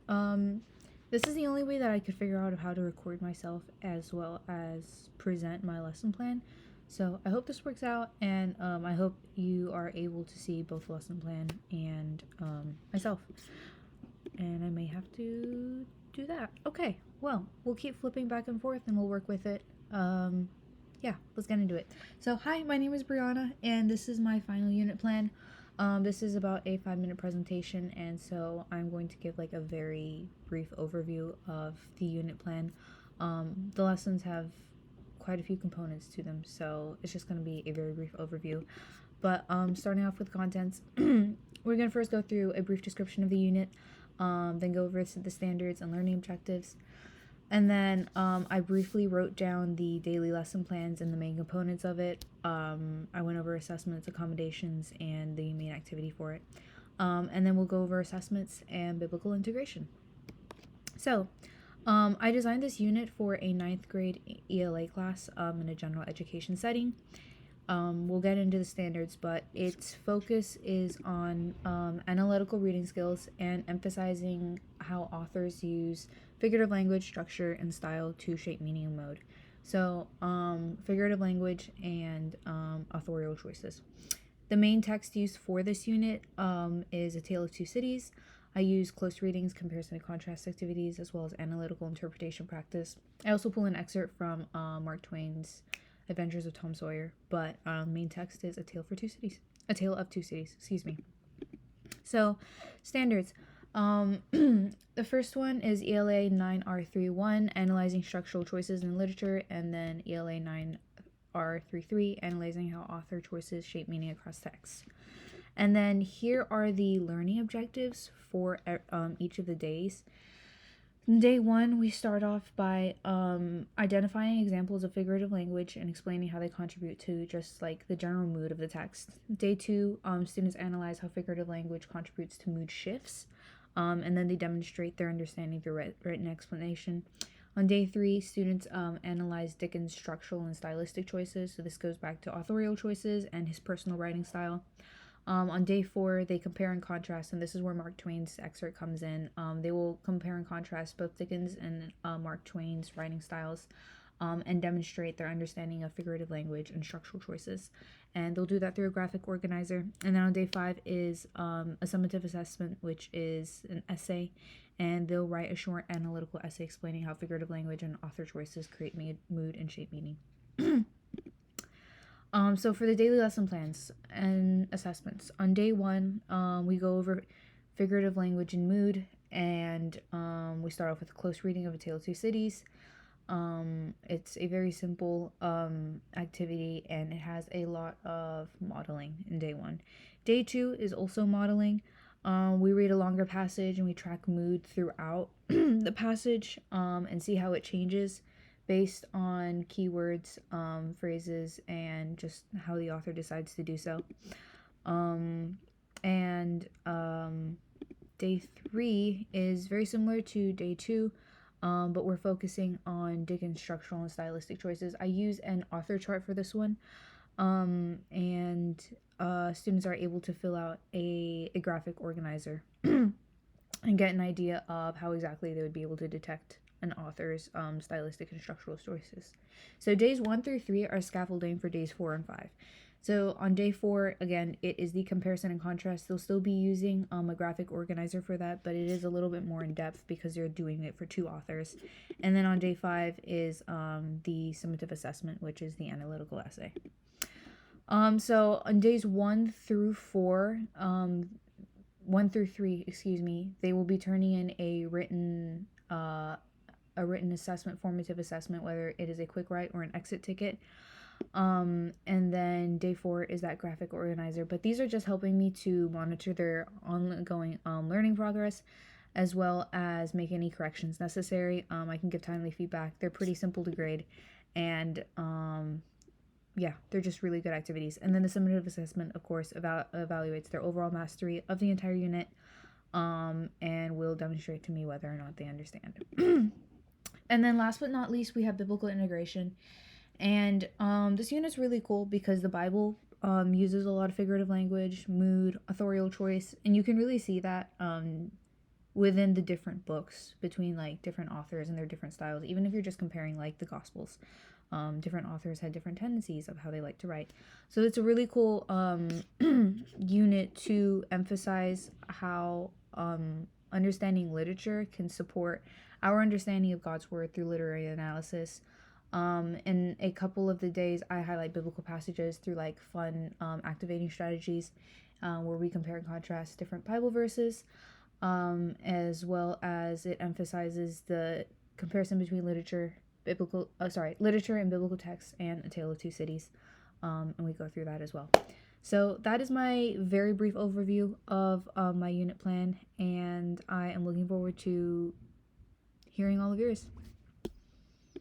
plan. This is the only way that I could figure out of how to record myself as well as present my lesson plan. So I hope this works out, and I hope you are able to see both lesson plan and myself. And I may have to do that. Okay, well, we'll keep flipping back and forth and we'll work with it. Yeah, let's get into it. So, hi, my name is Brianna, and this is my final unit plan. This is about a 5-minute presentation, and so I'm going to give like a very brief overview of the unit plan. The lessons have quite a few components to them, so it's just going to be a very brief overview. But starting off with contents, we're going to first go through a brief description of the unit, then go over the standards and learning objectives. And then I briefly wrote down the daily lesson plans and the main components of it. I went over assessments, accommodations, and the main activity for it. And then we'll go over assessments and biblical integration. So, I designed this unit for a 9th grade ELA class in a general education setting. We'll get into the standards, but its focus is on analytical reading skills and emphasizing how authors use figurative language, structure, and style to shape meaning and mode. So, figurative language and authorial choices. The main text used for this unit is A Tale of Two Cities. I use close readings, comparison and contrast activities, as well as analytical interpretation practice. I also pull an excerpt from Mark Twain's Adventures of Tom Sawyer, but main text is A Tale of Two Cities, excuse me. So, standards. The first one is ELA 9R31, Analyzing Structural Choices in Literature, and then ELA 9R33, Analyzing How Author Choices Shape Meaning Across Texts. And then here are the learning objectives for each of the days. Day 1, we start off by identifying examples of figurative language and explaining how they contribute to just like the general mood of the text. Day 2, students analyze how figurative language contributes to mood shifts, and then they demonstrate their understanding through written explanation. On day 3, students analyze Dickens' structural and stylistic choices, so this goes back to authorial choices and his personal writing style. On day 4, they compare and contrast, and this is where Mark Twain's excerpt comes in. They will compare and contrast both Dickens and Mark Twain's writing styles and demonstrate their understanding of figurative language and structural choices. And they'll do that through a graphic organizer. And then on day 5 is a summative assessment, which is an essay. And they'll write a short analytical essay explaining how figurative language and author choices create mood and shape meaning. So for the daily lesson plans and assessments, on day 1, we go over figurative language and mood, and we start off with a close reading of A Tale of Two Cities. It's a very simple activity, and it has a lot of modeling in day 1. Day 2 is also modeling. We read a longer passage and we track mood throughout the passage and see how it changes based on keywords, phrases, and just how the author decides to do so. Day 3 is very similar to day 2, but we're focusing on Dickens' structural and stylistic choices. I use an author chart for this one, and students are able to fill out a graphic organizer and get an idea of how exactly they would be able to detect an author's stylistic and structural choices. So days 1 through 3 are scaffolding for days 4 and 5. So on day 4, again, it is the comparison and contrast. They'll still be using a graphic organizer for that, but it is a little bit more in depth because they're doing it for 2 authors. And then on day 5 is the summative assessment, which is the analytical essay. So on days 1 through 3, they will be turning in a written assessment, formative assessment, whether it is a quick write or an exit ticket. And then day 4 is that graphic organizer. But these are just helping me to monitor their ongoing learning progress, as well as make any corrections necessary. I can give timely feedback. They're pretty simple to grade, and yeah, they're just really good activities. And then the summative assessment, of course, evaluates their overall mastery of the entire unit, and will demonstrate to me whether or not they understand. And then last but not least, we have biblical integration. And this unit's really cool because the Bible uses a lot of figurative language, mood, authorial choice, and you can really see that within the different books between like different authors and their different styles, even if you're just comparing like the Gospels. Different authors had different tendencies of how they like to write. So it's a really cool unit to emphasize how understanding literature can support our understanding of God's word through literary analysis. In a couple of the days, I highlight biblical passages through like fun activating strategies where we compare and contrast different Bible verses, as well as it emphasizes the comparison between literature and biblical texts and A Tale of Two Cities, and we go through that as well. So that is my very brief overview of my unit plan, and I am looking forward to hearing all of yours.